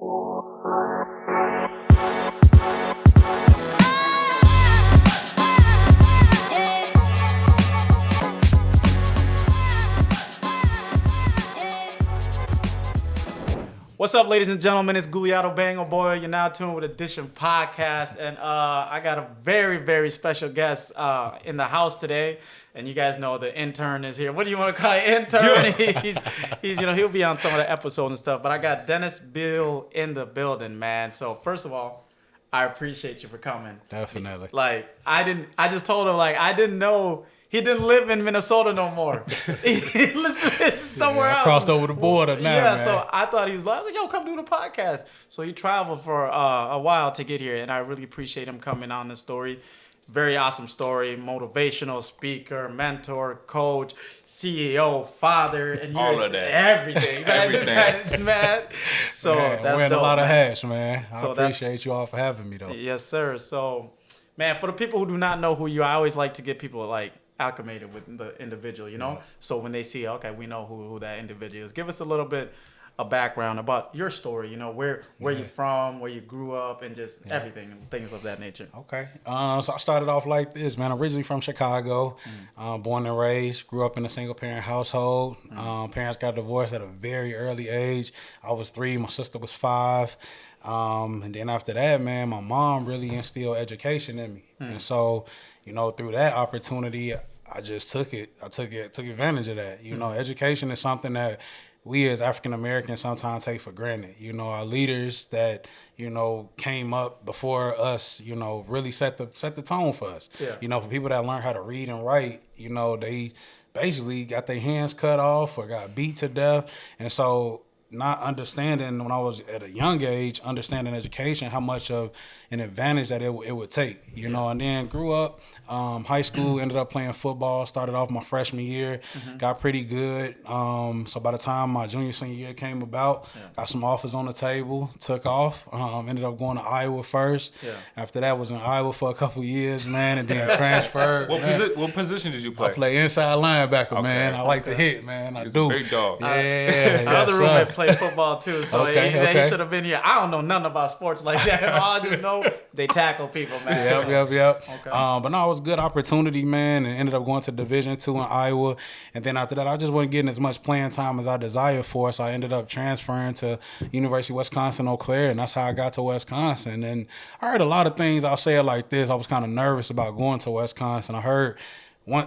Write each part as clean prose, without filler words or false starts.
What's up, ladies and gentlemen? It's Guliato Bango Boy. You're now tuned with Edition Podcast, and I got a very, very special guest in the house today. And you guys know the intern is here. What do you want to call it? Intern? he's he'll be on some of the episodes and stuff. But I got Dennis Beale in the building, man. So first of all, I appreciate you for coming. Definitely. I just told him I didn't know. He didn't live in Minnesota no more. He lived somewhere else. Crossed over the border now, Yeah, man. so I thought he was like, yo, come do the podcast. So he traveled for a while to get here, and I really appreciate him coming on the story. Very awesome story. Motivational speaker, mentor, coach, CEO, father, and all of that. Everything, man. Everything. Man. So man, that's wearing dope, a lot of man. hats, man. I So appreciate you all for having me, though. Yes, sir. So, man, for the people who do not know who you are, I always like to get people acclimated with the individual, Yeah. So when they see, okay, we know who that individual is. Give us a little bit of background about your story, where you're from, where you grew up, and just everything and things of that nature. Okay. So I started off like this, man. Originally from Chicago, born and raised, grew up in a single parent household. Parents got divorced at a very early age. I was 3, my sister was 5. And then after that, man, my mom really instilled education in me. And so, through that opportunity, I just took it. I took advantage of that. Education is something that we as African Americans sometimes take for granted. Our leaders that, came up before us, really set the tone for us. Yeah. For people that learn how to read and write, they basically got their hands cut off or got beat to death. And so not understanding when I was at a young age, understanding education, how much of an advantage that it would take, and then grew up, high school, ended up playing football, started off my freshman year, got pretty good. So by the time my senior year came about, got some offers on the table, took off, ended up going to Iowa first. Yeah. After that, was in Iowa for a couple of years, man, and then transferred. What position did you play? I play inside linebacker, man. I like to hit, man. I do. Big dog. Yeah. My other roommate played football too, so he should have been here. I don't know nothing about sports like that. All I just know, they tackle people, man. Yep. Okay. But no, it was a good opportunity, man, and ended up going to Division II in Iowa. And then after that, I just wasn't getting as much playing time as I desired for, so I ended up transferring to University of Wisconsin-Eau Claire, and that's how I got to Wisconsin. And I heard a lot of things. I'll say it like this. I was kind of nervous about going to Wisconsin. I heard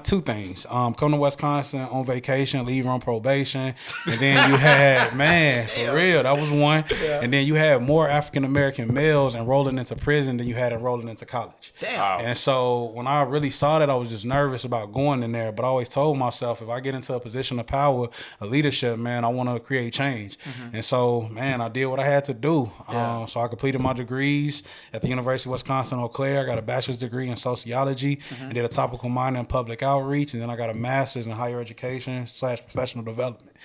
two things. Come to Wisconsin on vacation, leave on probation. And then you had, man, for real, that was one. Yeah. And then you had more African-American males enrolling into prison than you had enrolling into college. Damn. Wow. And so when I really saw that, I was just nervous about going in there. But I always told myself, if I get into a position of power, of leadership, man, I want to create change. And so, man, I did what I had to do. Yeah. So I completed my degrees at the University of Wisconsin-Eau Claire. I got a bachelor's degree in sociology and did a topical minor in public outreach, and then I got a master's in higher education / professional development.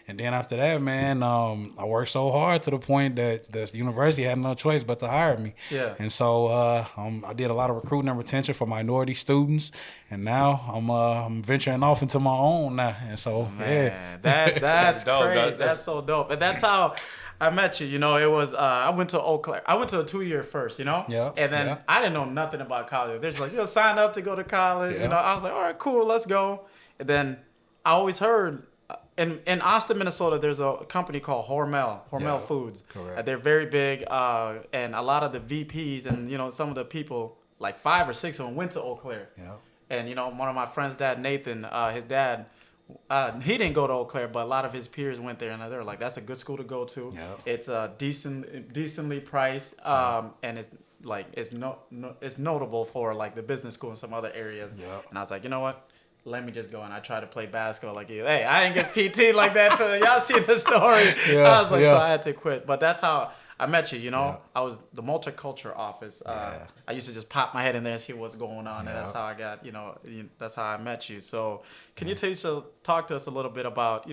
And then after that, man, I worked so hard to the point that the university had no choice but to hire me. Yeah. And so I did a lot of recruiting and retention for minority students, and now I'm venturing off into my own now. And so, man, that's dope. crazy. That's so dope. And that's how I met you. It was I went to Eau Claire. I went to a 2-year first, Yeah. And then I didn't know nothing about college. They're just like, sign up to go to college. Yeah. I was like, all right, cool, let's go. And then I always heard in Austin, Minnesota, there's a company called Hormel Foods. Correct. They're very big, and a lot of the VPs and some of the people, like 5 or 6 of them, went to Eau Claire. Yeah. And one of my friends' dad, Nathan, his dad. He didn't go to Eau Claire, but a lot of his peers went there, and they were like, "That's a good school to go to. Yep. It's decently priced, and it's notable for like the business school and some other areas." Yep. And I was like, you know what? Let me just go. And I tried to play basketball like you. Hey, I didn't get PT like that too. Y'all see the story? I was like, so I had to quit. But that's how I met you. I was the multicultural office. I used to just pop my head in there and see what's going on, and that's how I got. That's how I met you. So, can you talk to us a little bit about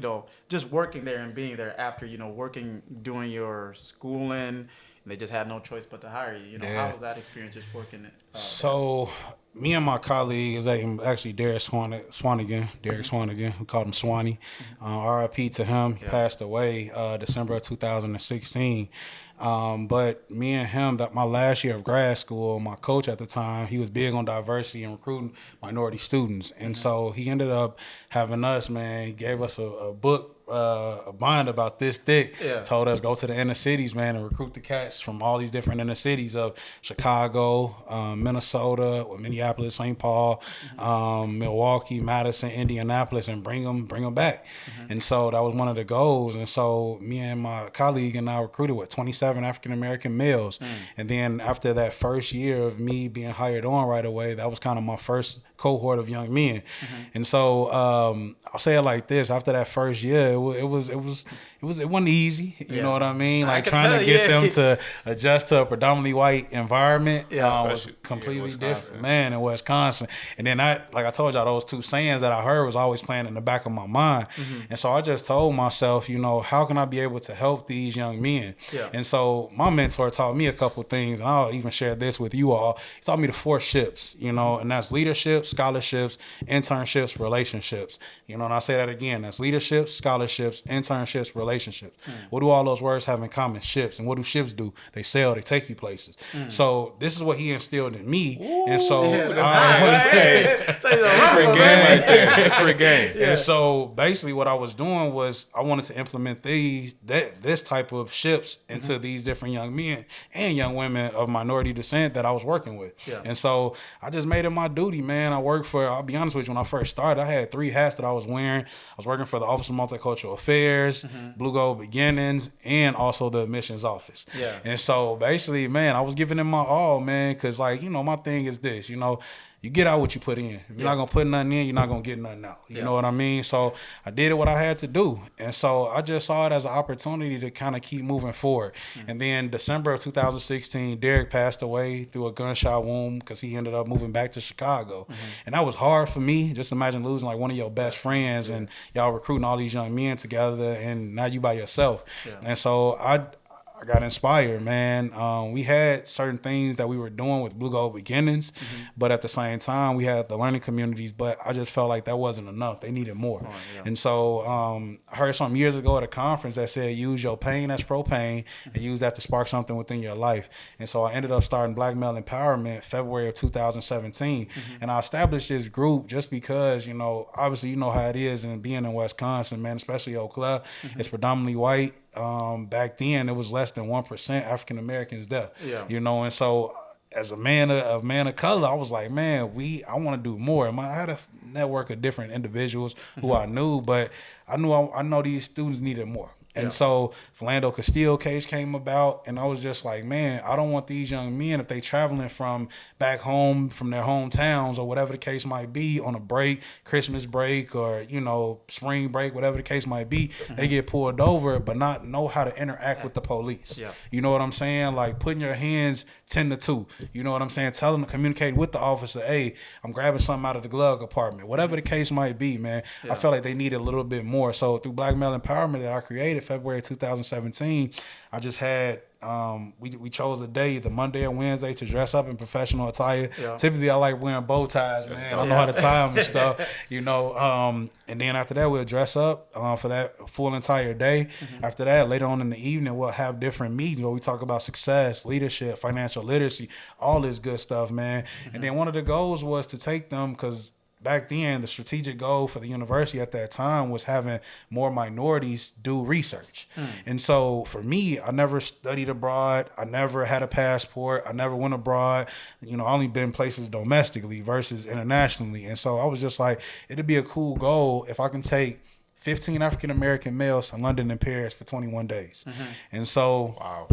just working there and being there after working, doing your schooling? And they just had no choice but to hire you. How was that experience just working? So, me and my colleague, his name actually Derek Swanigan. We called him Swanee. RIP to him. He passed away December of 2016. But me and him, that my last year of grad school, my coach at the time, he was big on diversity and recruiting minority students. And so he ended up having us, man, he gave us a book, a bind about this thick, told us go to the inner cities, man, and recruit the cats from all these different inner cities of Chicago, Minnesota, or Minneapolis, St. Paul, Milwaukee, Madison, Indianapolis, and bring them back. And so that was one of the goals. And so me and my colleague and I recruited 27 African-American males. And then after that first year of me being hired on right away, that was kind of my first cohort of young men. And so I'll say it like this: after that first year, it wasn't easy. You know what I mean? Like trying to get them to adjust to a predominantly white environment was completely different, man, in Wisconsin. And then like I told y'all, those two sayings that I heard was always playing in the back of my mind. And so I just told myself, how can I be able to help these young men? And so my mentor taught me a couple things, and I'll even share this with you all. He taught me the 4 ships, and that's leadership, scholarships, internships, relationships. And I say that again, that's leadership, scholarships, internships, relationships. What do all those words have in common? Ships. And what do ships do? They sail, they take you places. So this is what he instilled in me. And so it's free game right there. It's free game. And so basically what I was doing was I wanted to implement this type of ships into these different young men and young women of minority descent that I was working with. And so I just made it my duty, man. I'll be honest with you, when I first started, I had 3 hats that I was wearing. I was working for the Office of Multicultural Affairs, Blue Gold Beginnings, and also the admissions office. And so basically, man, I was giving them my all, man, because my thing is this, you get out what you put in. If you're not going to put nothing in, you're not going to get nothing out. You know what I mean? So I did what I had to do. And so I just saw it as an opportunity to kind of keep moving forward. And then December of 2016, Derek passed away through a gunshot wound because he ended up moving back to Chicago. And that was hard for me. Just imagine losing like one of your best friends and y'all recruiting all these young men together, and now you by yourself. And so I got inspired, man. We had certain things that we were doing with Blue Gold Beginnings, but at the same time, we had the learning communities, but I just felt like that wasn't enough. They needed more. And so I heard something years ago at a conference that said, use your pain as propane and use that to spark something within your life. And so I ended up starting Black Male Empowerment February of 2017. And I established this group just because, obviously you know how it is in being in Wisconsin, man, especially Eau Claire. It's predominantly white. Back then it was less than 1% African Americans there. And so as a man of color, I was like, man, I want to do more. I had a network of different individuals who I knew, but I know these students needed more. And so Philando Castile case came about, and I was just like, man, I don't want these young men, if they traveling from back home, from their hometowns or whatever the case might be, on a break, Christmas break or, spring break, whatever the case might be, they get pulled over but not know how to interact with the police. You know what I'm saying? Like putting your hands 10 to 2. You know what I'm saying? Telling them to communicate with the officer, hey, I'm grabbing something out of the glove compartment. Whatever the case might be, man, I felt like they needed a little bit more. So through Black Male Empowerment that I created February 2017, I just had we chose a day, the Monday or Wednesday, to dress up in professional attire. Typically I like wearing bow ties, man. I don't know how to tie them and stuff, and then after that we'll dress up for that full entire day. After that, later on in the evening, we'll have different meetings where we talk about success, leadership, financial literacy, all this good stuff, man. And then one of the goals was to take them, because back then, the strategic goal for the university at that time was having more minorities do research. And so for me, I never studied abroad. I never had a passport. I never went abroad. I only been places domestically versus internationally. And so I was just like, it'd be a cool goal if I can take 15 African-American males to London and Paris for 21 days. And so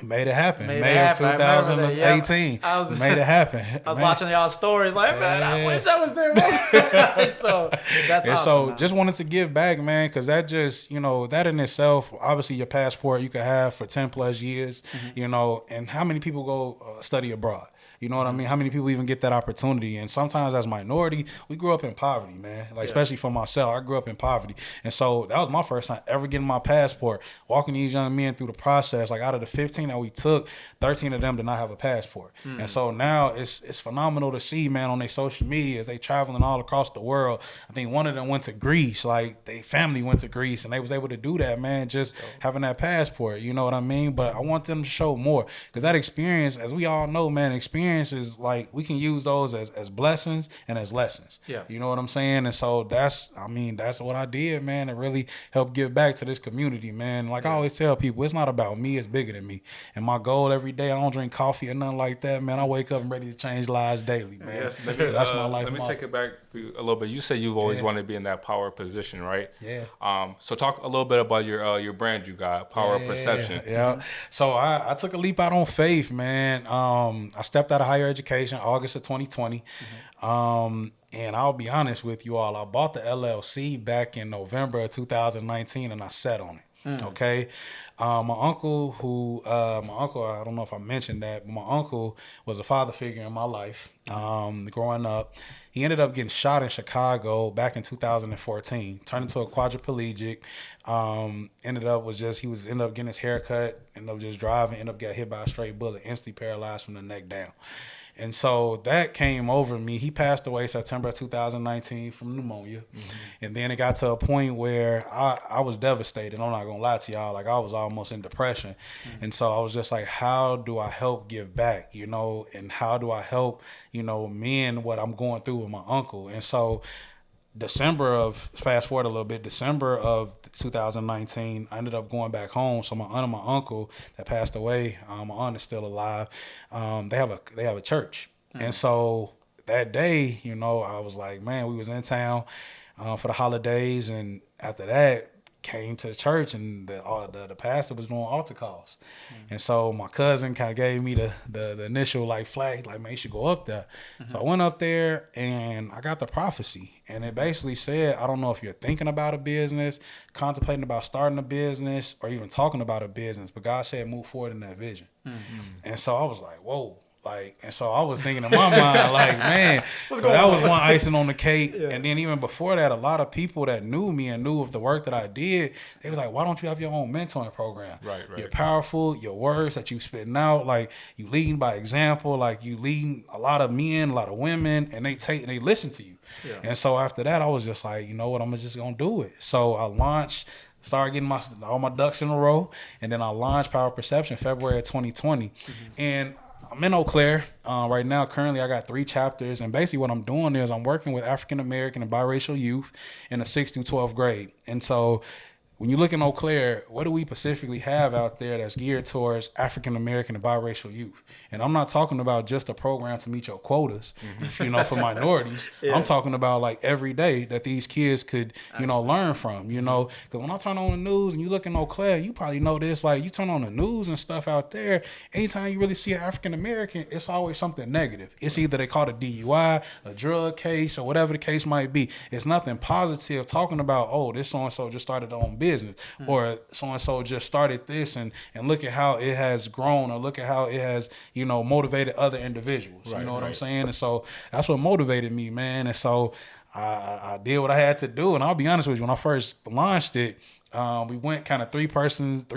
we made it happen. May of 2018. We made it happen. I was watching y'all stories like, man, I wish I was there. So that's awesome. So just wanted to give back, man, because that just, that in itself, obviously your passport you could have for 10 plus years, and how many people go study abroad? You know what I mean? How many people even get that opportunity? And sometimes as minority, we grew up in poverty, man. Like, especially for myself, I grew up in poverty. And so that was my first time ever getting my passport, walking these young men through the process. Like, out of the 15 that we took, 13 of them did not have a passport. And so now it's phenomenal to see, man, on their social media as they traveling all across the world. I think one of them went to Greece, like their family went to Greece, and they was able to do that, man, just having that passport. You know what I mean? But I want them to show more, because that experience, as we all know, man, experiences, like, we can use those as blessings and as lessons. Yeah. You know what I'm saying? And so that's what I did, man, to really help give back to this community, man. Like I always tell people, it's not about me, it's bigger than me. And my goal every day, I don't drink coffee or nothing like that, man. I wake up and ready to change lives daily, man. Yes, sir. That's my life. Let me take it back for you a little bit. You said you've always wanted to be in that power position, right? Yeah. So talk a little bit about your brand you got, Power of Perception. Yeah. So I took a leap out on faith, man. I stepped out of higher education August of 2020. And I'll be honest with you all, I bought the LLC back in November of 2019 and I sat on it. Okay. My uncle, I don't know if I mentioned that, but my uncle was a father figure in my life growing up. He ended up getting shot in Chicago back in 2014, turned into a quadriplegic. Ended up getting his hair cut, ended up just driving, ended up getting hit by a straight bullet, instantly paralyzed from the neck down. And so that came over me. He passed away September 2019 from pneumonia. And then it got to a point where I was devastated. I'm not going to lie to y'all. Like, I was almost in depression. And so I was just like, how do I help give back, you know? And how do I help, you know, mend what I'm going through with my uncle? And so fast forward a little bit, December of 2019, I ended up going back home. So my aunt and my uncle that passed away, my aunt is still alive. They have a church. And so that day, you know, I was like, man, we was in town for the holidays. And after that, came to the church, and the pastor was doing altar calls. And so my cousin kind of gave me the initial like flag, like, man, you should go up there. So I went up there and I got the prophecy, and it basically said, I don't know if you're thinking about a business, contemplating about starting a business, or even talking about a business, but God said move forward in that vision. And so I was like, whoa. Like, and so I was thinking in my mind, like, man, so that was one icing on the cake. And then even before that, a lot of people that knew me and knew of the work that I did, they was like, why don't you have your own mentoring program? Right. You're powerful, your words that you spitting out, like, you leading by example, like, you leading a lot of men, a lot of women, and they listen to you. And so after that, I was just like, you know what, I'm just going to do it. So I started getting all my ducks in a row, and then I launched Power Perception February of 2020. And I'm in Eau Claire right now. Currently, I got 3 chapters, and basically what I'm doing is I'm working with African American and biracial youth in the 6th through 12th grade. And so when you look in Eau Claire, what do we specifically have out there that's geared towards African American and biracial youth? And I'm not talking about just a program to meet your quotas, you know, for minorities. I'm talking about like every day that these kids could, you know, learn from, you know. Because when I turn on the news and you look in Eau Claire, you probably know this, like you turn on the news and stuff out there, anytime you really see an African American, it's always something negative. It's either they call it a DUI, a drug case, or whatever the case might be. It's nothing positive talking about, oh, this so-and-so just started their own business, or so-and-so just started this, and look at how it has grown, or look at how it has, you know, motivated other individuals. You know what I'm saying? And so that's what motivated me, man. And so I did what I had to do. And I'll be honest with you, when I first launched it, we went kind of 3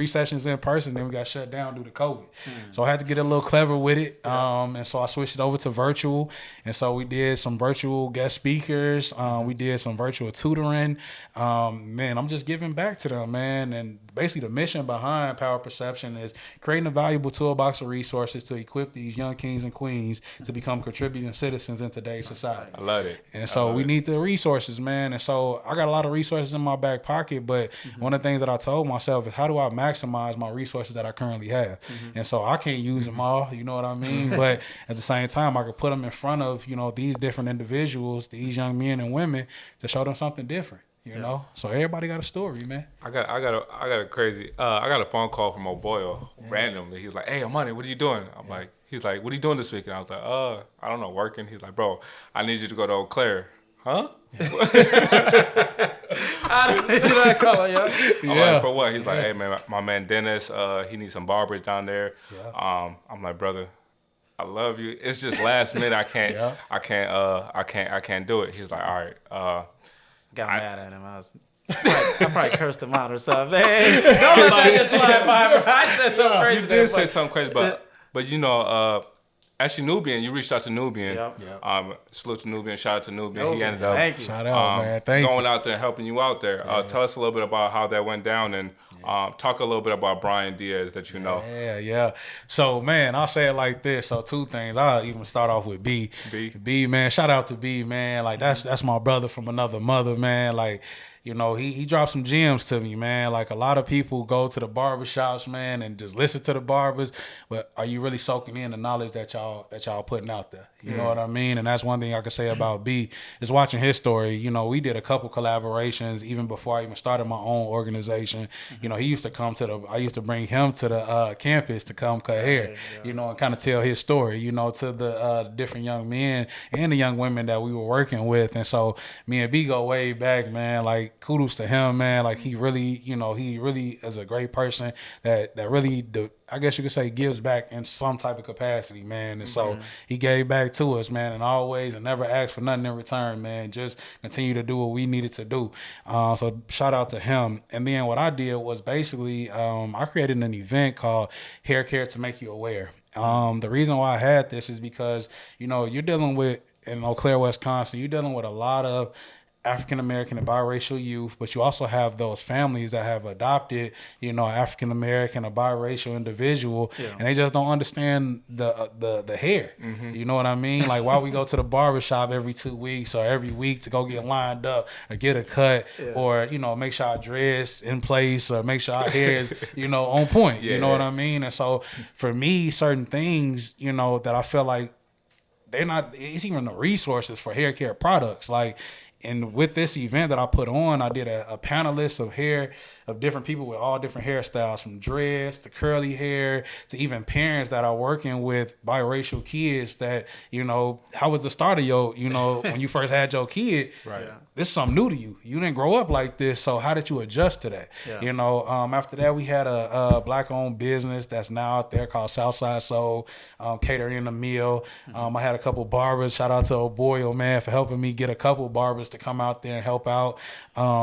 sessions in person, then we got shut down due to COVID. So I had to get a little clever with it. And so I switched it over to virtual. And so we did some virtual guest speakers. We did some virtual tutoring. Man, I'm just giving back to them, man. And basically the mission behind Power Perception is creating a valuable toolbox of resources to equip these young kings and queens to become contributing citizens in today's society. I love it. And so we need the resources, man. And so I got a lot of resources in my back pocket, but one of the things that I told myself is, how do I maximize my resources that I currently have? And so I can't use them all, you know what I mean? But at the same time, I could put them in front of, you know, these different individuals, these young men and women, to show them something different. You know, so everybody got a story, man. I got a crazy. I got a phone call from old Boyle randomly. He was like, "Hey, Amani, what are you doing?" He's like, "What are you doing this week?" And I was like, I don't know, working." He's like, "Bro, I need you to go to Eau Claire." Huh? I don't need that color, yo. I'm like, for what? He's like, "Hey, man, my man Dennis, he needs some barbers down there." I'm like, "Brother, I love you. It's just last minute. I can't. Yeah. I can't do it. He's like, all right. Got mad at him. I probably cursed him out or something. Hey, don't let that just slide by, bro. I said something crazy. You did say something crazy, but you know, actually Nubian, you reached out to Nubian. Yep. Salute to Nubian. Shout out to Nubian. He ended up Thank you. Shout out, man. Thank you. going out there and helping you out there. Tell us a little bit about how that went down, and talk a little bit about Brian Diaz that you know. Yeah. So, man, I'll say it like this. So, two things. I'll even start off with B. B, man. Shout out to B, man. Like, that's my brother from another mother, man. Like, you know, he dropped some gems to me, man. Like, a lot of people go to the barbershops, man, and just listen to the barbers, but are you really soaking in the knowledge that y'all putting out there? You know what I mean? And that's one thing I can say about B is watching his story. You know, we did a couple collaborations even before I even started my own organization. You know, he used to come I used to bring him to the campus to come cut hair, you know, and kind of tell his story, you know, to the different young men and the young women that we were working with. And so me and B go way back, man. Like, kudos to him, man. Like, he really is a great person that really, I guess you could say, gives back in some type of capacity, man. And so he gave back to us, man, and always and never asked for nothing in return, man. Just continue to do what we needed to do. So shout out to him. And then what I did was basically I created an event called Hair Care to Make You Aware. The reason why I had this is because, you know, you're dealing with, in Eau Claire, Wisconsin, you're dealing with a lot of African-American and biracial youth, but you also have those families that have adopted, you know, African-American or biracial individual, and they just don't understand the hair. You know what I mean? Like, why we go to the barbershop every 2 weeks or every week to go get lined up or get a cut or, you know, make sure our dress in place or make sure our hair is, you know, on point. You know what I mean? And so for me, certain things, you know, that I feel like it's even the resources for hair care products. Like, and with this event that I put on, I did a panelist of different people with all different hairstyles, from dreads to curly hair to even parents that are working with biracial kids that, you know, how was the start of your, you know, when you first had your kid, right? This is something new to you. You didn't grow up like this, so how did you adjust to that? You know, after that, we had a Black-owned business that's now out there called Southside Soul, catering a meal. I had a couple barbers. Shout out to O'Boyle, man, for helping me get a couple barbers to come out there and help out.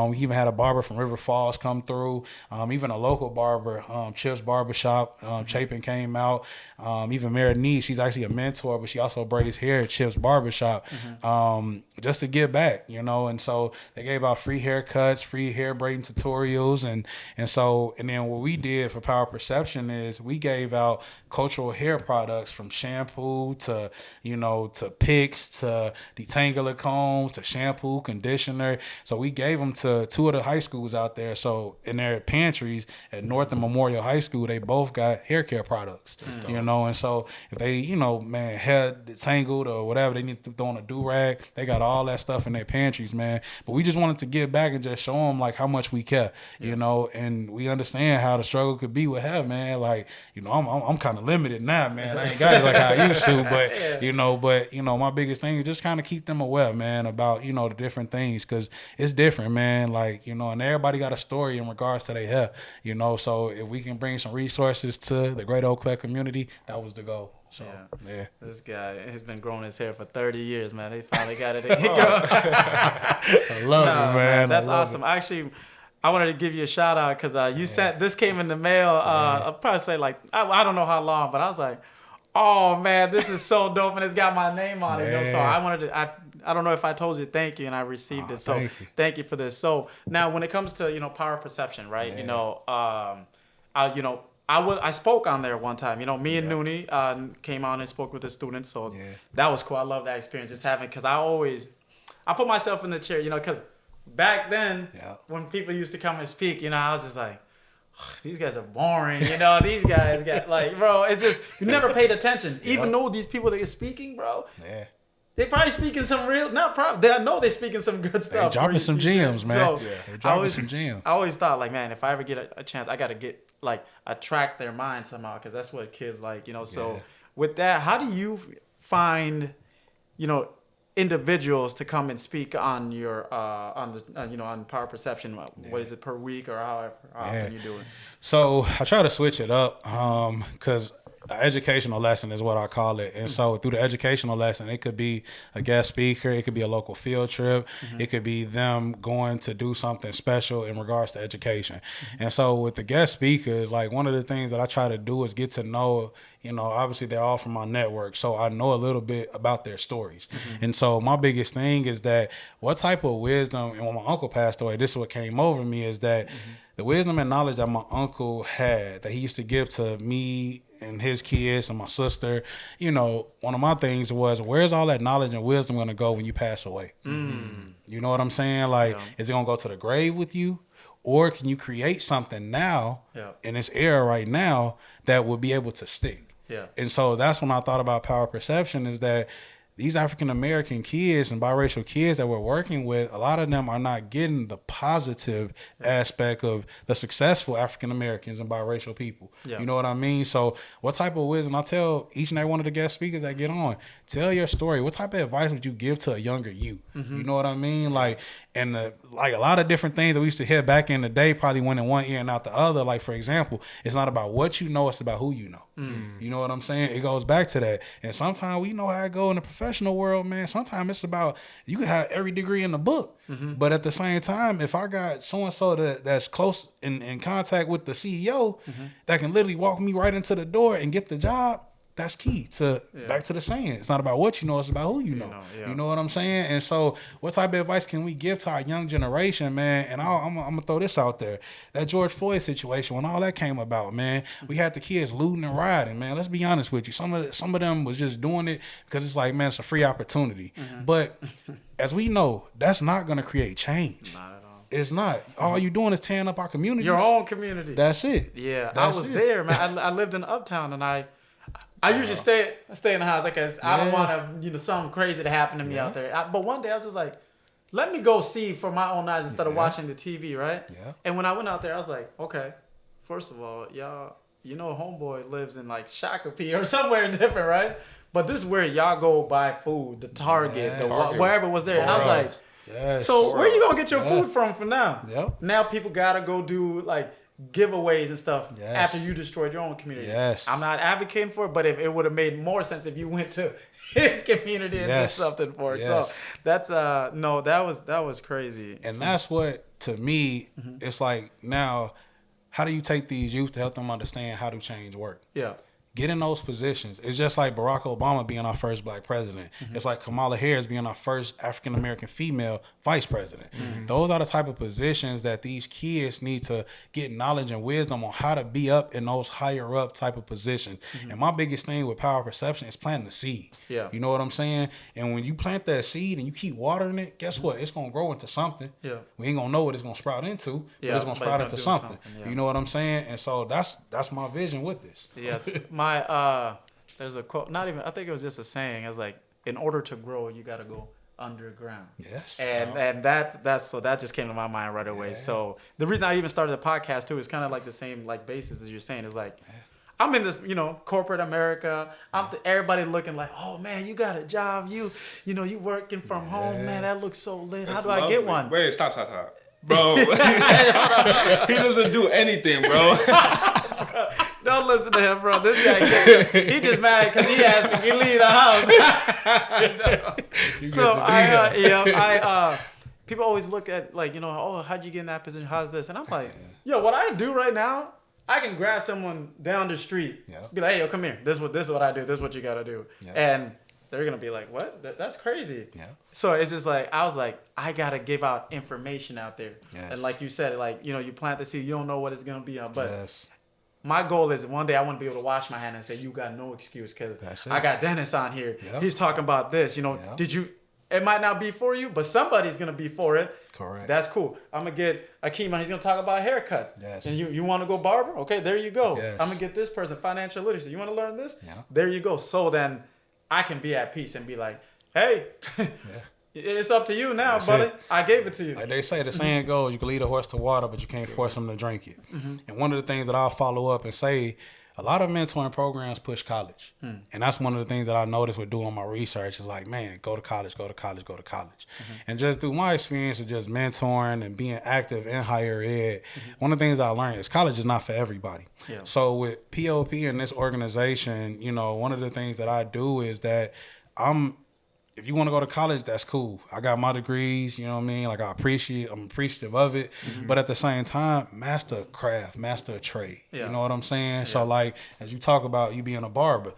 We even had a barber from River Falls come through. Even a local barber, Chip's Barbershop, Chapin came out. Even Marinese, she's actually a mentor, but she also braids hair at Chip's Barbershop, just to give back, you know. And so they gave out free haircuts, free hair braiding tutorials, and then what we did for Power Perception is we gave out cultural hair products, from shampoo to, you know, to picks to detangler combs to shampoo, conditioner. So we gave them to 2 of the high schools out there. So in their pantries at North and Memorial High School, they both got hair care products, you know. And so if they, you know, man, hair detangled or whatever, they need to throw on a do-rag, they got all that stuff in their pantries, man. But we just wanted to give back and just show them, like, how much we care, you know. And we understand how the struggle could be with hair, man. Like, you know, I'm kind of limited now, man. I ain't got it like I used to, but you know, my biggest thing is just kind of keep them aware, man, about, you know, the different things, because it's different, man. Like, you know, and everybody got a story in regards to their hair, you know. So if we can bring some resources to the great Eau Claire community, that was the goal. So, This guy has been growing his hair for 30 years, man. They finally got it. I love it, man. That's awesome. Actually, I wanted to give you a shout out because you sent, this came in the mail. I'll probably say, like, I don't know how long, but I was like, oh man, this is so dope, and it's got my name on it. You know? So I wanted to, I don't know if I told you thank you, and I received it. So thank you for this. So now when it comes to, you know, Power Perception, right? You know, I spoke on there one time. You know, me and Nooney came on and spoke with the students. So that was cool. I love that experience, just having, because I put myself in the chair, you know, because back then when people used to come and speak, you know, I was just like, these guys are boring, you know. These guys got, like, bro, it's just, you never paid attention. Even though these people that are speaking, bro, they probably speaking some real, not probably, I know they speaking some good stuff. They dropping some gems, man. So they dropping some gems. I always thought, like, man, if I ever get a chance, I got to get, like, attract their mind somehow, because that's what kids like, you know. So with that, how do you find, you know, individuals to come and speak on your on Power Perception? What is it, per week or however often you do it? So I try to switch it up because an educational lesson is what I call it. And so through the educational lesson, it could be a guest speaker, it could be a local field trip, it could be them going to do something special in regards to education. And so with the guest speakers, like one of the things that I try to do is get to know, you know, obviously they're all from my network, so I know a little bit about their stories. And so my biggest thing is that what type of wisdom, and when my uncle passed away, this is what came over me, is that the wisdom and knowledge that my uncle had, that he used to give to me and his kids and my sister, you know, one of my things was, where's all that knowledge and wisdom going to go when you pass away? You know what I'm saying? Like, is it going to go to the grave with you? Or can you create something now in this era right now that will be able to stick? And so that's when I thought about power perception, is that these African-American kids and biracial kids that we're working with, a lot of them are not getting the positive aspect of the successful African-Americans and biracial people. You know what I mean? So what type of wisdom, I tell each and every one of the guest speakers that get on, tell your story. What type of advice would you give to a younger you? You know what I mean? Like, and like a lot of different things that we used to hear back in the day probably went in one ear and out the other. Like, for example, it's not about what you know, it's about who you know. You know what I'm saying? It goes back to that. And sometimes we know how it go in the professional world, man. Sometimes it's about, you can have every degree in the book. But at the same time, if I got so-and-so that's close in contact with the CEO that can literally walk me right into the door and get the job, that's key to back to the saying. It's not about what you know, it's about who you know. You know what I'm saying? And so what type of advice can we give to our young generation, man? And I'm going to throw this out there. That George Floyd situation, when all that came about, man, we had the kids looting and rioting, man. Let's be honest with you. Some of them was just doing it because it's like, man, it's a free opportunity. But as we know, that's not going to create change. Not at all. It's not. All you doing is tearing up our community. Your own community. That's it. Yeah, I was there, man. I lived in Uptown, and I usually stay in the house. I don't want to, something crazy to happen to me out there. But one day I was just like, let me go see for my own eyes instead of watching the TV, right? And when I went out there, I was like, okay, first of all, y'all, homeboy lives in like Shakopee or somewhere different, right? But this is where y'all go buy food, the Target, wherever was there. And I was like, so where you going to get your food from now? Now people got to go do like giveaways and stuff after you destroyed your own community. I'm not advocating for it, but if it would have made more sense if you went to his community and did something for it. So that's that was crazy. And that's what, to me, it's like, now, how do you take these youth to help them understand how to change work? Get in those positions. It's just like Barack Obama being our first black president. It's like Kamala Harris being our first African-American female vice president. Those are the type of positions that these kids need to get knowledge and wisdom on how to be up in those higher up type of positions. And my biggest thing with power perception is planting the seed. You know what I'm saying? And when you plant that seed and you keep watering it, guess what? It's going to grow into something. We ain't going to know what it's going to sprout into, but it's going to sprout into something. You know what I'm saying? And so that's my vision with this. There's a quote, I think it was just a saying. It was like, in order to grow, you got to go underground. And that just came to my mind right away. So the reason I even started the podcast too is kind of like the same like basis as you're saying. Is like, I'm in this, corporate America. Everybody looking like, oh man, you got a job. You working from home, man. That looks so lit. How do I get one? Wait, stop. Bro, he doesn't do anything, bro. Don't listen to him, bro. This guy he just mad because he has to leave the house. So people always look at like, oh, how'd you get in that position? How's this? And I'm like, what I do right now, I can grab someone down the street, be like, hey, come here. This is what I do. This is what you got to do. And they're going to be like, what? That's crazy. So it's just like, I was like, I got to give out information out there. And like you said, like, you plant the seed, you don't know what it's going to be on. But my goal is one day I want to be able to wash my hand and say, you got no excuse because I got Dennis on here. He's talking about this. It might not be for you, but somebody's going to be for it. Correct. That's cool. I'm going to get Akeem on. He's going to talk about haircuts. And you want to go barber? Okay, there you go. I'm going to get this person financial literacy. You want to learn this? There you go. So then I can be at peace and be like, hey, it's up to you now, buddy. I gave it to you. Like they say, the saying goes, you can lead a horse to water, but you can't force him to drink it. And one of the things that I'll follow up and say, a lot of mentoring programs push college. And that's one of the things that I noticed with doing my research is like, man, go to college, go to college, go to college. And just through my experience of just mentoring and being active in higher ed, one of the things I learned is college is not for everybody. Yeah. So with POP and this organization, you know, one of the things that I do is that if you want to go to college, that's cool. I got my degrees, you know what I mean? Like I'm appreciative of it. But at the same time, master a craft, master a trade. Yeah. You know what I'm saying? Yeah. So like, as you talk about you being a barber,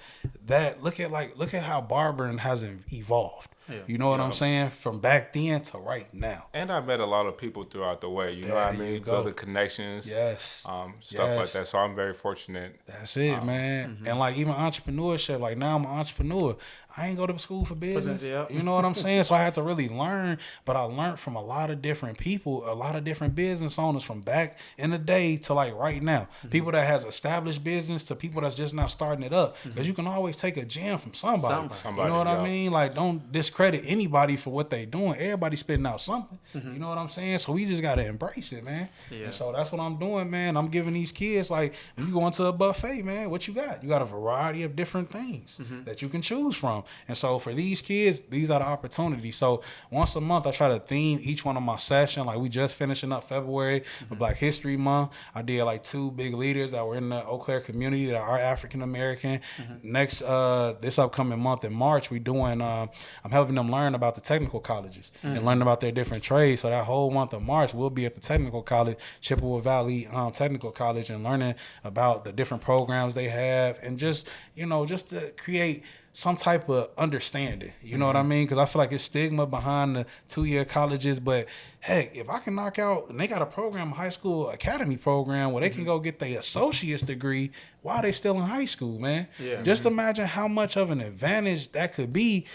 look at how barbering has evolved. Yeah. You know what I'm saying? From back then to right now. And I met a lot of people throughout the way. You know what I mean? Build the connections. Yes. Stuff like that. So I'm very fortunate. That's it, man. And like even entrepreneurship, like now I'm an entrepreneur. I ain't go to school for business. Yeah. You know what I'm saying? So I had to really learn, but I learned from a lot of different people, a lot of different business owners from back in the day to like right now. People that has established business to people that's just now starting it up. Because you can always take a gem from somebody. You know what I mean? Like don't discredit anybody for what they doing. Everybody spitting out something. You know what I'm saying? So we just got to embrace it, man. Yeah. And so that's what I'm doing, man. I'm giving these kids, like, when you go into a buffet, man, what you got? You got a variety of different things that you can choose from. And so for these kids, these are the opportunities. So once a month, I try to theme each one of my sessions. Like we just finishing up February for Black History Month. I did like 2 big leaders that were in the Eau Claire community that are African American. Next, this upcoming month in March, we doing, I'm helping them learn about the technical colleges and learn about their different trades. So that whole month of March, we'll be at the technical college, Chippewa Valley Technical College, and learning about the different programs they have and just, you know, just to create some type of understanding, you know what I mean? Because I feel like it's stigma behind the 2-year colleges, but heck, if I can knock out, and they got a program, a high school academy program where they can go get their associate's degree while they still in high school, man. Yeah. Just imagine how much of an advantage that could be.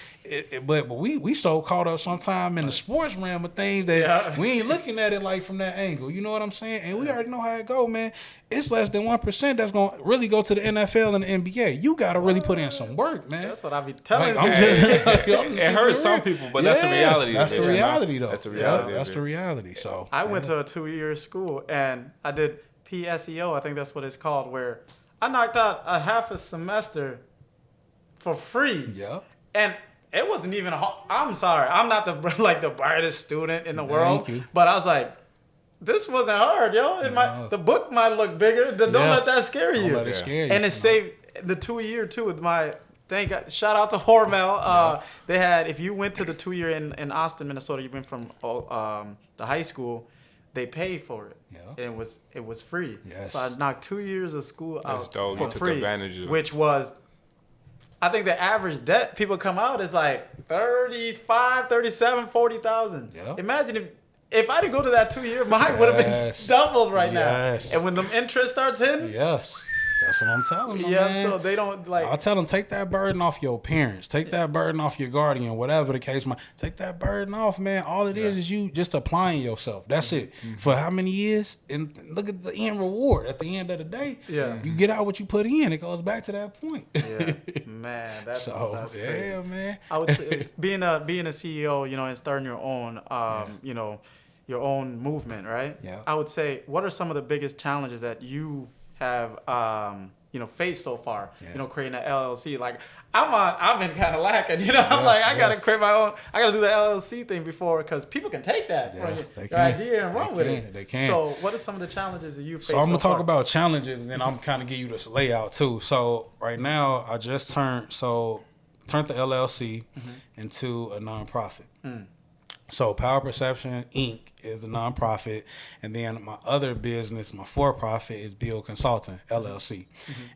But we so caught up sometime in the sports realm of things that we ain't looking at it like from that angle. You know what I'm saying? And we already know how it go, man. It's less than 1% that's going to really go to the NFL and the NBA. You got to really put in some work, man. That's what I be telling Like, you. It hurts some people, but that's the reality. That's the reality, though. That's the reality. That's the reality. So I went to a 2-year school and I did PSEO, I think that's what it's called, where I knocked out a half a semester for free. Yeah. And it wasn't even I'm sorry, I'm not the the brightest student in the world, you. but I was like, this wasn't hard, yo. The book might look bigger. Don't let that scare you. Don't let it scare you. And it saved the 2-year too with my. Thank God. Shout out to Hormel. They had, if you went to the 2-year in Austin, Minnesota, you went from the high school, they paid for it. Yeah. And it was free. Yes. So I knocked 2 years of school out dope. for You took free, advantage of it. which was, I think the average debt people come out is like 35, 37, 40,000. Yeah. Imagine if I didn't go to that 2-year, mine would have been doubled right now. And when the interest starts hitting, yes. That's what I'm telling them, yeah, man. so they don't like. I tell them, take that burden off your parents. Take that burden off your guardian, whatever the case might. Take that burden off, man. All it is you just applying yourself. That's it. For how many years? And look at the end reward. At the end of the day, you get out what you put in. It goes back to that point. Yeah, man, that's crazy. Yeah, man. I would say, being a CEO, you know, and starting your own, you know, your own movement, right? Yeah. I would say, what are some of the biggest challenges that you have you know, faced so far, you know, creating an LLC? Like I've been kind of lacking, you know, I'm like, I got to create my own, I got to do the LLC thing before, because people can take that from your idea and run with it. They can. So what are some of the challenges that you face? So I'm going to talk about challenges, and then I'm kind of give you this layout too. So right now I just turned the LLC into a nonprofit. So Power Perception Inc. is the nonprofit, and then my other business, my for-profit, is Beale Consulting LLC.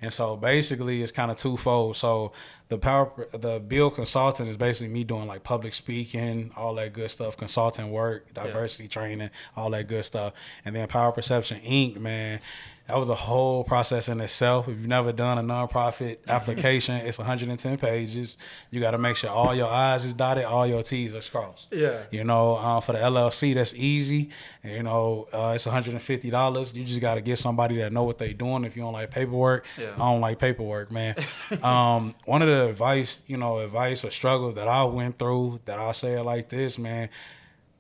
And so basically it's kind of twofold. So the Beale Consulting is basically me doing like public speaking, all that good stuff, consulting work, diversity training, all that good stuff. And then Power Perception Inc., man, that was a whole process in itself. If you've never done a nonprofit application, it's 110 pages. You got to make sure all your I's is dotted, all your T's are crossed. Yeah. You know, for the LLC, that's easy. And, you know, it's $150. You just got to get somebody that know what they doing. If you don't like paperwork, I don't like paperwork, man. One of the advice or struggles that I went through, that I'll say it like this, man,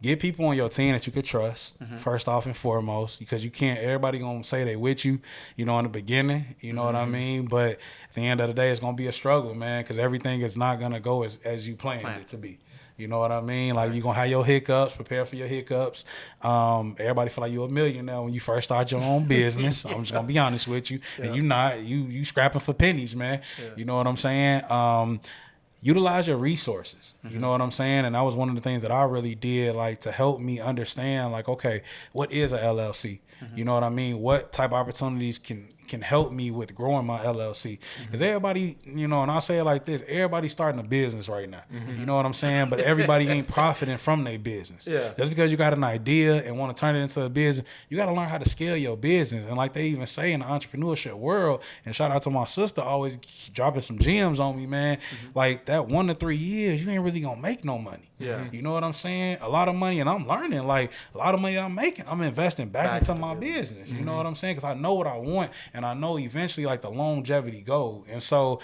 get people on your team that you could trust, first off and foremost, because you can't, everybody going to say they with you, you know, in the beginning, you know what I mean? But at the end of the day, it's going to be a struggle, man, because everything is not going to go as you planned it to be. You know what I mean? Like, you're going to have your hiccups, prepare for your hiccups. Everybody feel like you're a millionaire when you first start your own business. I'm just going to be honest with you. Yeah. And you're not. You scrapping for pennies, man. Yeah. You know what I'm saying? Utilize your resources. You know what I'm saying? And that was one of the things that I really did, like, to help me understand, like, okay, what is a LLC? You know what I mean? What type of opportunities can help me with growing my LLC? Because everybody, you know, and I'll say it like this, everybody's starting a business right now. You know what I'm saying? But everybody ain't profiting from their business. Yeah. Just because you got an idea and want to turn it into a business, you got to learn how to scale your business. And like they even say in the entrepreneurship world, and shout out to my sister, always dropping some gems on me, man. Like, that 1 to 3 years, you ain't really going to make no money. Yeah. You know what I'm saying? A lot of money, and I'm learning, like, a lot of money that I'm making, I'm investing back into my business. You know what I'm saying? Because I know what I want, and I know eventually, like, the longevity goal. And so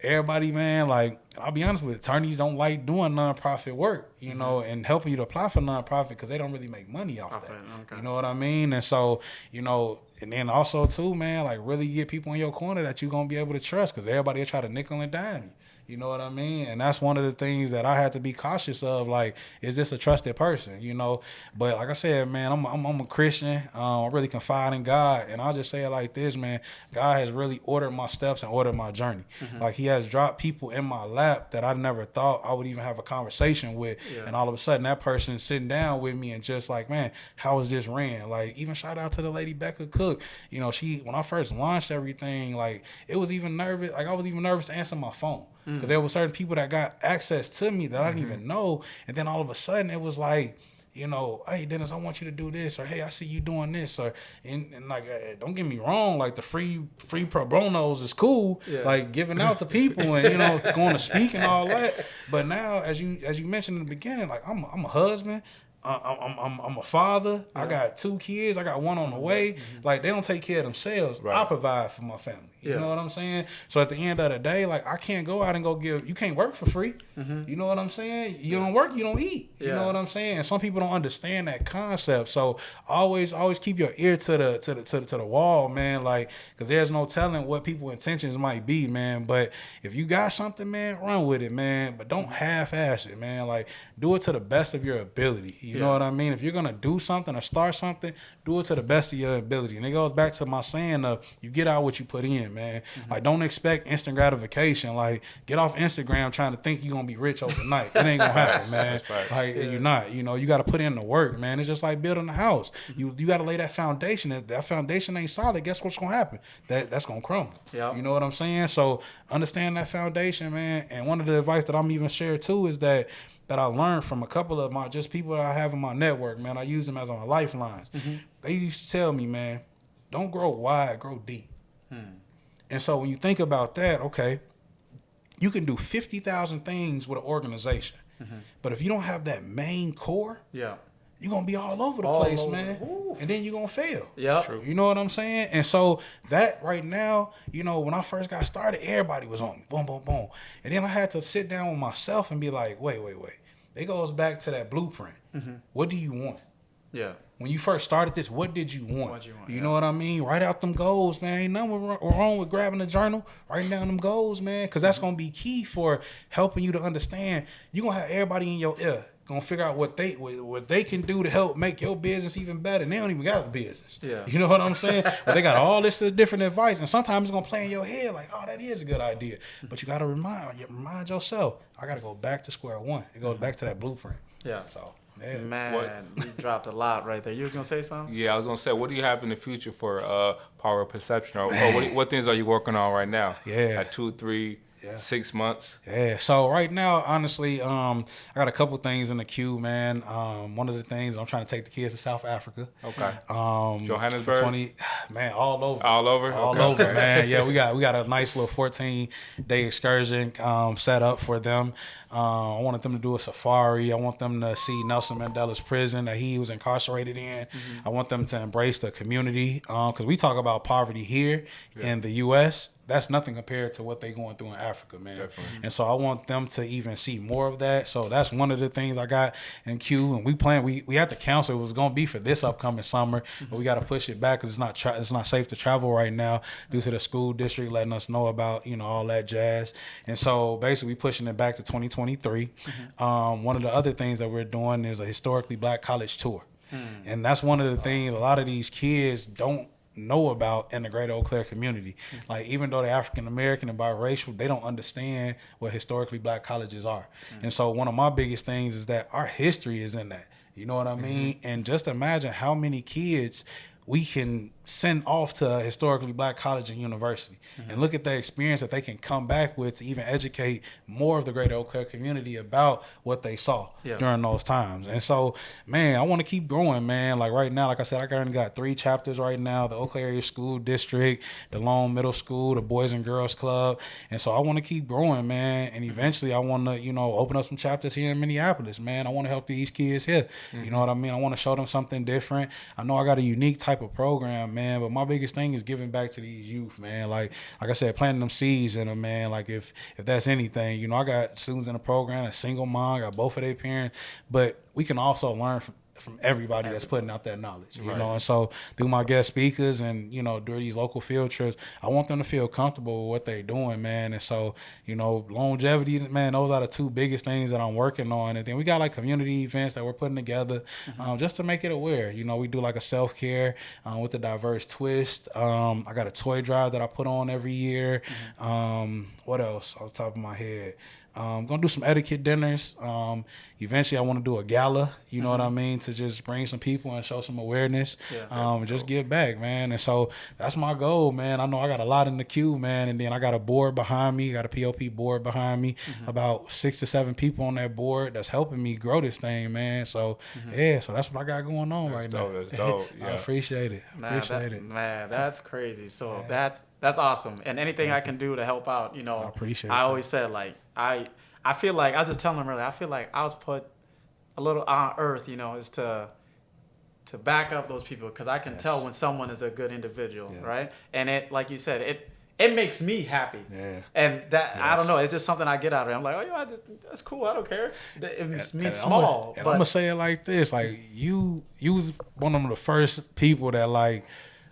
everybody, man, like, I'll be honest with you, attorneys don't like doing nonprofit work, you know, and helping you to apply for nonprofit because they don't really make money off that. Okay. You know what I mean? And so, you know, and then also too, man, like, really get people in your corner that you're going to be able to trust, because everybody will try to nickel and dime you. You know what I mean? And that's one of the things that I had to be cautious of. Like, is this a trusted person? You know? But like I said, man, I'm a Christian. I really confide in God. And I'll just say it like this, man. God has really ordered my steps and ordered my journey. Like, he has dropped people in my lap that I never thought I would even have a conversation with. Yeah. And all of a sudden, that person sitting down with me and just like, man, how is this ran? Like, even shout out to the lady Becca Cook. You know, when I first launched everything, like, it was even nervous. Like, I was even nervous to answer my phone. Because there were certain people that got access to me that I didn't even know. And then all of a sudden it was like, you know, hey, Dennis, I want you to do this. Or, hey, I see you doing this. Or, and like, don't get me wrong. Like, the free pro bonos is cool. Yeah. Like, giving out to people and, you know, going to speak and all that. But now, as you mentioned in the beginning, like, I'm a husband. I'm a father. Yeah. I got 2 kids. I got 1 on the way. Like, they don't take care of themselves. Right. I provide for my family. You know what I'm saying? So at the end of the day, like, I can't go out and go you can't work for free. You know what I'm saying? You don't work, you don't eat. You know what I'm saying? And some people don't understand that concept. So always keep your ear to the wall, man. Like, because there's no telling what people's intentions might be, man. But if you got something, man, run with it, man. But don't half-ass it, man. Like, do it to the best of your ability. You know what I mean? If you're gonna do something or start something, do it to the best of your ability. And it goes back to my saying of, you get out what you put in, man. Like, don't expect instant gratification. Like, get off Instagram trying to think you're gonna be rich overnight. It ain't gonna happen, man. Like, you're not. You know, you got to put in the work, man. It's just like building a house. You got to lay that foundation. If that foundation ain't solid, guess what's gonna happen? That's gonna crumble. Yep. You know what I'm saying? So understand that foundation, man. And one of the advice that I'm even sharing too is that I learned from a couple of my just people that I have in my network, man. I use them as my lifelines. They used to tell me, man, don't grow wide, grow deep. And so when you think about that, okay, you can do 50,000 things with an organization. But if you don't have that main core, you're going to be all over the place, man. Ooh. And then you're going to fail. You know what I'm saying? And so that right now, you know, when I first got started, everybody was on me. Boom, boom, boom. And then I had to sit down with myself and be like, wait. It goes back to that blueprint. What do you want? Yeah. When you first started this, what did you want? You know what I mean? Write out them goals, man. Ain't nothing wrong with grabbing a journal, writing down them goals, man, because that's going to be key for helping you to understand. You're going to have everybody in your ear going to figure out what they can do to help make your business even better. And they don't even got a business. You know what I'm saying? But they got all this different advice. And sometimes it's going to play in your head like, oh, that is a good idea. But you got to remind yourself, I got to go back to square one. It goes back to that blueprint. So. Man, you dropped a lot right there. You was gonna say something? Yeah, I was gonna say, what do you have in the future for Power of Perception, or what things are you working on right now? At 2, 3, 6 months. So right now, honestly, I got a couple things in the queue, man. One of the things, I'm trying to take the kids to South Africa. Okay. Johannesburg. Man, all over, okay. Man. Yeah, we got a nice little 14-day excursion set up for them. I wanted them to do a safari. I want them to see Nelson Mandela's prison that he was incarcerated in. I want them to embrace the community because we talk about poverty here in the U.S., that's nothing compared to what they going through in Africa, man. Definitely. And so I want them to even see more of that. So that's one of the things I got in queue. And we had to cancel. It was going to be for this upcoming summer, but we got to push it back because it's not safe to travel right now due to the school district letting us know about, all that jazz. And so basically we pushing it back to 2023. One of the other things that we're doing is a historically black college tour. And that's one of the things a lot of these kids don't know about in the greater Eau Claire community. Like, even though they're African American and biracial, they don't understand what historically black colleges are. And so one of my biggest things is that our history is in that. You know what I mean? And just imagine how many kids we can send off to a historically black college and university and look at their experience that they can come back with to even educate more of the greater Eau Claire community about what they saw during those times. And so, man, I want to keep growing, man. Like right now, like I said, I currently got 3 chapters right now: the Eau Claire Area School District, the Lone Middle School, the Boys and Girls Club. And so I want to keep growing, man. And eventually I want to, open up some chapters here in Minneapolis, man. I want to help these kids here. You know what I mean? I want to show them something different. I know I got a unique type of program, man, but my biggest thing is giving back to these youth, man. Like I said, planting them seeds in them, man. Like if that's anything, I got students in the program, a single mom, got both of their parents, but we can also learn from everybody that's putting out that knowledge, you know. And so through my guest speakers and, during these local field trips, I want them to feel comfortable with what they're doing, man. And so, longevity, man, those are the 2 biggest things that I'm working on. And then we got like community events that we're putting together just to make it aware. We do like a self-care with a diverse twist. I got a toy drive that I put on every year. What else off the top of my head? I'm going to do some etiquette dinners. Eventually, I want to do a gala, you know what I mean, to just bring some people and show some awareness and just give back, man. And so that's my goal, man. I know I got a lot in the queue, man, and then I got a board behind me, got a POP board behind me, about 6 to 7 people on that board that's helping me grow this thing, man. So, so that's what I got going on right now. That's dope. Yeah. I appreciate it. Man, that's crazy. So that's awesome. And anything I can do to help out, I appreciate I always said, like, I feel like, I was just telling them earlier, I feel like I was put a little on earth, is to back up those people, because I can tell when someone is a good individual, right? And it, like you said, it makes me happy. Yeah. And that, I don't know, it's just something I get out of it. I'm like, that's cool, I don't care. It means small. I'm going to say it like this, like, you was one of the first people that, like,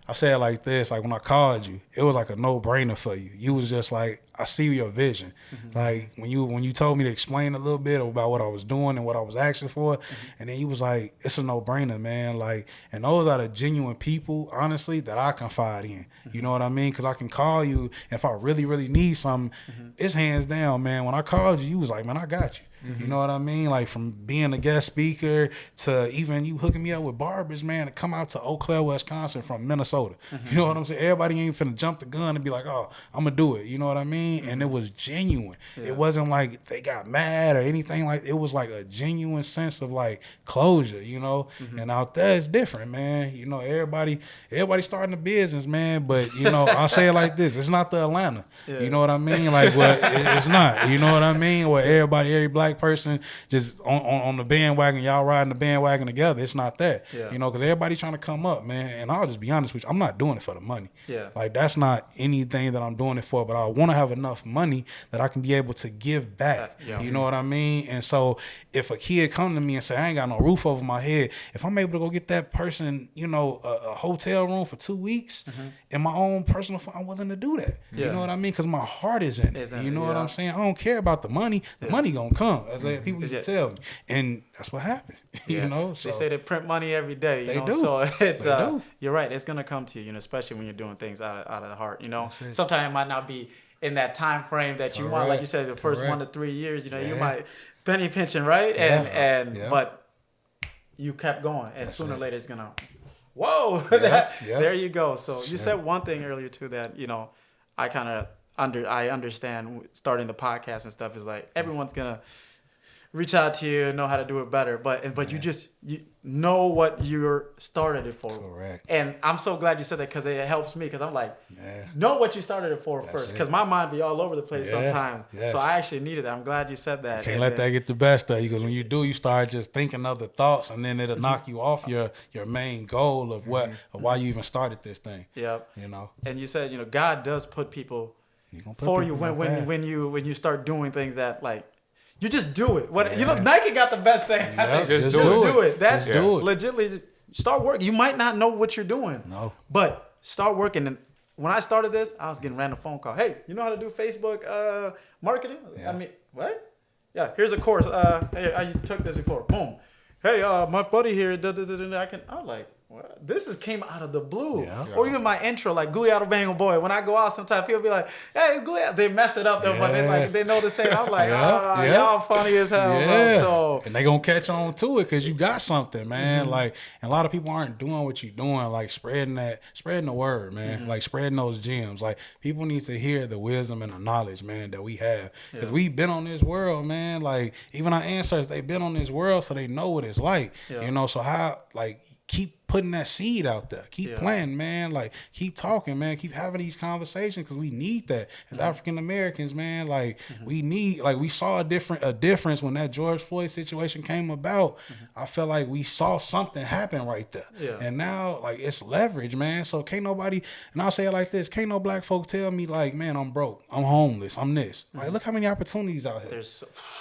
I say it like this, like when I called you, it was like a no-brainer for you. You was just like, I see your vision. Like when you told me to explain a little bit about what I was doing and what I was asking for, and then you was like, it's a no-brainer, man. Like, and those are the genuine people, honestly, that I confide in. You know what I mean? Because I can call you if I really, really need something. It's hands down, man. When I called you, you was like, man, I got you. You know what I mean? Like from being a guest speaker to even you hooking me up with barbers, man, to come out to Eau Claire, Wisconsin from Minnesota. You know what I'm saying? Everybody ain't finna jump the gun and be like, oh, I'm gonna do it. You know what I mean? And it was genuine. It wasn't like they got mad or anything. Like it was like a genuine sense of like closure, And out there it's different, man. Everybody starting a business, man. But I'll say it like this: it's not the Atlanta. You know what I mean? Like, it's not. You know what I mean? Where every black person just on the bandwagon, y'all riding the bandwagon together. It's not that, because everybody trying to come up, man. And I'll just be honest with you, I'm not doing it for the money. Like that's not anything that I'm doing it for, but I want to have enough money that I can be able to give back. You know what I mean? And so if a kid come to me and say, I ain't got no roof over my head, if I'm able to go get that person, a hotel room for 2 weeks in my own personal fund, I'm willing to do that. You know what I mean? Because my heart is in it. You know what I'm saying? I don't care about the money. The money gonna come. As people used to tell me, and that's what happened. So they say they print money every day. They do. So it's you're right. It's gonna come to you, especially when you're doing things out of the heart. Sometimes it might not be in that time frame that you want, like you said, the first 1 to 3 years. You might penny pinching, right? But you kept going, and sooner or later it's gonna. Whoa! There you go. So you said one thing earlier too that I kind of I understand starting the podcast and stuff is like everyone's gonna reach out to you and know how to do it better, but you know what you're started it for. Correct. And I'm so glad you said that, because it helps me, because I'm like, know what you started it for first, because my mind be all over the place sometimes. So I actually needed that. I'm glad you said that. You can't let that get the best of you, because when you do, you start just thinking other thoughts, and then it'll knock you off your main goal of why you even started this thing. Yep. And you said God does put people for you when you start doing things that like you just do it. Nike got the best saying. Yeah, just do it. That's do it. legitimately start working. You might not know what you're doing. No. But start working. And when I started this, I was getting random phone call. Hey, you know how to do Facebook marketing? Yeah. I mean, what? Yeah, here's a course. Hey, I took this before. Boom. Hey, my buddy here. I was like, what? This came out of the blue. Yeah. Or even my intro, like Guliado Bango Boy. When I go out, sometimes people be like, hey, it's Guliado. They mess it up though, but they know the same. I'm like, y'all funny as hell, bro. So, and they gonna catch on to it because you got something, man. Like, and a lot of people aren't doing what you're doing, like spreading the word, man. Like spreading those gems. Like people need to hear the wisdom and the knowledge, man, that we have. Because we've been on this world, man. Like even our ancestors, they've been on this world, so they know what it's like. You know, so how like keep putting that seed out there. Keep planting, man. Like, keep talking, man. Keep having these conversations because we need that as African Americans, man. Like, we need, like, we saw a difference when that George Floyd situation came about. I felt like we saw something happen right there. And now, like, it's leverage, man. So can't nobody, and I'll say it like this, can't no black folk tell me, like, man, I'm broke, I'm homeless, I'm this. Like, look how many opportunities out here.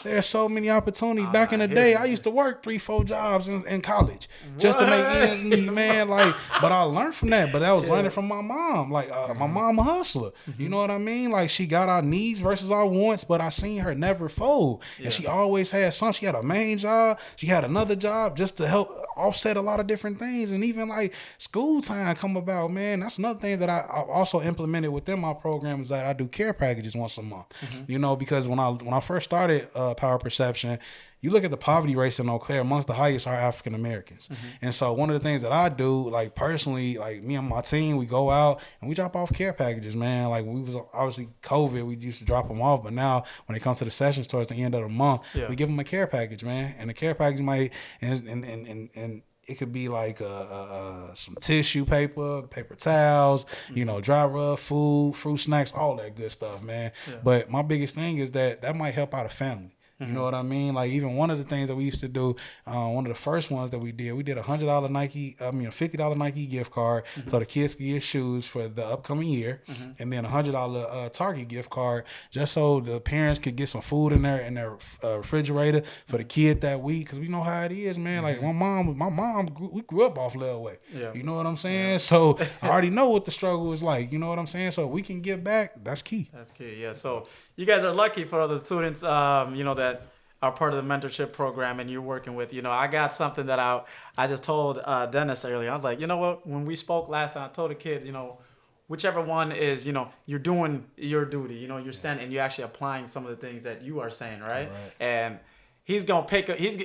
There's so many opportunities. Back in the day, I used to work 3-4 jobs in college just to make ends meet, man. Like, but I learned from that. But I was learning from my mom. Like, my mom a hustler. You know what I mean? Like, she got our needs versus our wants, but I seen her never fold. And she always had something. She had a main job. She had another job just to help offset a lot of different things. And even like school time come about, man. That's another thing that I also implemented within my program is that I do care packages once a month. You know, because when I first started Power Perception, you look at the poverty rates in Eau Claire, amongst the highest are African Americans. And so one of the things that I do, like personally, like me and my team, we go out and we drop off care packages, man. Like we was obviously COVID, we used to drop them off, but now when they come to the sessions towards the end of the month, we give them a care package, man. And the care package might, and it could be like some tissue paper towels, you know, dry rub, food, fruit snacks, all that good stuff, man. But my biggest thing is that might help out a family. You know what I mean? Like even one of the things that we used to do, one of the first ones that we did $100 $50 Nike gift card so the kids could get shoes for the upcoming year, and then $100 Target gift card just so the parents could get some food in their refrigerator for the kid that week. Because we know how it is, man. Like my mom, we grew up off Lil Way. You know what I'm saying? So I already know what the struggle is like. You know what I'm saying? So we can give back. That's key. That's key. Yeah. So you guys are lucky for the students, you know, that are part of the mentorship program and you're working with. You know, I got something that I just told Dennis earlier. I was like, you know what? When we spoke last time, I told the kids, you know, whichever one is, you know, you're doing your duty. You know, you're standing and you're actually applying some of the things that you are saying, right? And he's gonna he's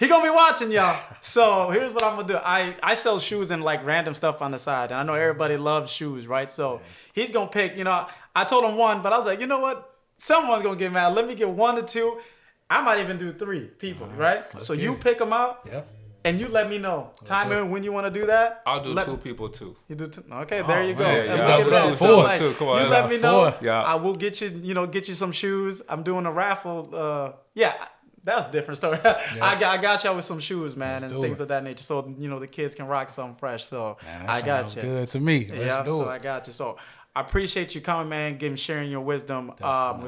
gonna be watching y'all. So here's what I'm gonna do. I sell shoes and like random stuff on the side, and I know everybody loves shoes, right? So he's gonna pick. You know, I told him one, but I was like, you know what? Someone's gonna get mad. Let me get 1 to 2. I might even do 3 people, right? So you pick them out, and you let me know time and when you want to do that. I'll do 2 people too. You do 2. Okay, there you go. I'll do 4 too. Come on, you let me know. Yeah. I will get you some shoes. I'm doing a raffle. That's a different story. I got y'all with some shoes, man, and things of that nature. So you know the kids can rock something fresh. So man, I got you. Good to me. Let's do it. I got you. So I appreciate you coming, man, sharing your wisdom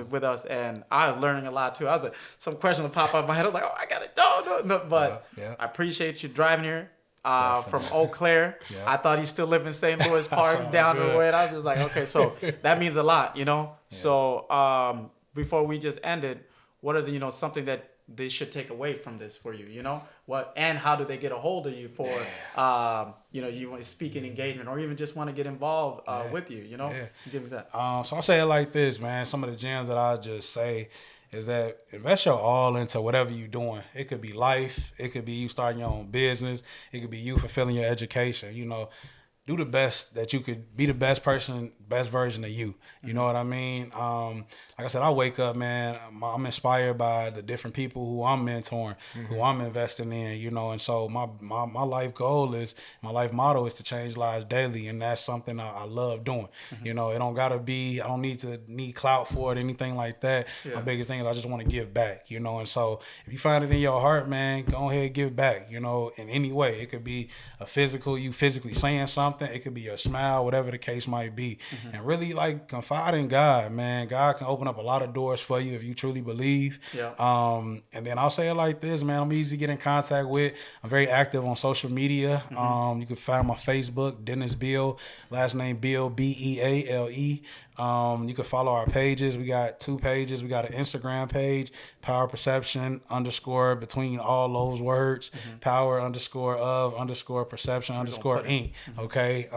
with us, and I was learning a lot too. I was like, some questions would pop up in my head. I was like, oh, I got it. No. But I appreciate you driving here from Eau Claire. I thought he still lived in St. Louis Park down the way. I was just like, okay, so that means a lot, you know. So before we just ended, what are the something that they should take away from this for you, and how do they get a hold of you for, you want to speak in engagement or even just want to get involved with you, Give me that. So I'll say it like this, man. Some of the gems that I just say is that invest your all into whatever you're doing. It could be life. It could be you starting your own business. It could be you fulfilling your education, do the best that you could be, the best person, best version of you. You know what I mean? like I said, I wake up, man, I'm inspired by the different people who I'm mentoring, who I'm investing in, you know, and so my life goal is, my life motto is to change lives daily, and that's something I love doing. You know, it don't gotta be, I don't need clout for it, anything like that. My biggest thing is I just want to give back, you know, and so if you find it in your heart, man, go ahead and give back, you know, in any way. It could be you physically saying something, it could be a smile, whatever the case might be. And really, like, confide in God, man. God can open up a lot of doors for you if you truly believe. And then I'll say it like this, man, I'm easy to get in contact with. I'm very active on social media. You can find my Facebook, Dennis Beale, last name Beale, Beale. You can follow our pages. We got 2 pages. We got an Instagram page, Power Perception _ between all those words, Power _ Perception _ Inc. Okay.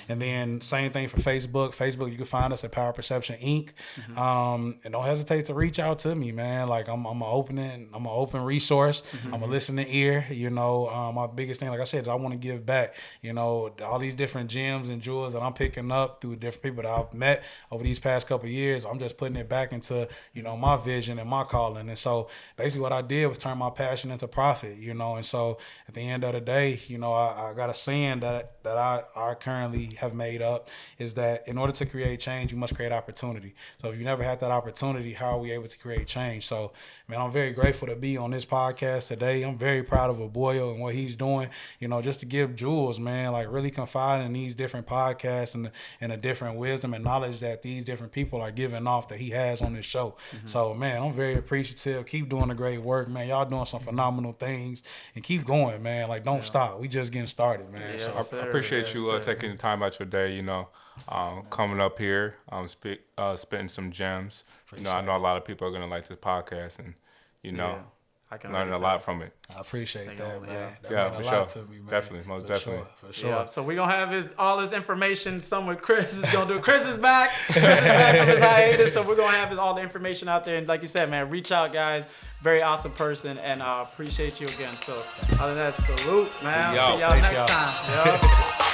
And then same thing for Facebook. Facebook, you can find us at Power Perception Inc. And don't hesitate to reach out to me, man. Like, I'm an open resource. I'm a listening ear. You know, my biggest thing, like I said, is I want to give back. You know, all these different gems and jewels that I'm picking up through different people that I've met over these past couple of years, I'm just putting it back into, you know, my vision and my calling. And so basically what I did was turn my passion into profit, you know. And so at the end of the day, you know, I got a saying that I currently have made up, is that in order to create change, you must create opportunity. So if you never had that opportunity, how are we able to create change? So, man, I'm very grateful to be on this podcast today. I'm very proud of Aboyo and what he's doing, you know, just to give jewels, man, like really confide in these different podcasts and the different wisdom and knowledge that these different people are giving off that he has on this show. So, man, I'm very appreciative. Keep doing the great work, man. Y'all doing some phenomenal things, and keep going, man. Like, don't stop. We just getting started, man. Yes, I appreciate you taking the time out your day, you know, coming up here, spitting some gems. You know, I know a lot of people are going to like this podcast, and, you know, I can learn a lot from it. I appreciate that, man. Yeah, for sure. Definitely, most definitely. For sure. Yeah, so we're going to have all his information somewhere. Chris is going to do. Chris is back. Chris is back from his hiatus, so we're going to have all the information out there. And like you said, man, reach out, guys. Very awesome person, and I appreciate you again. So other than that, salute, man. See y'all next time.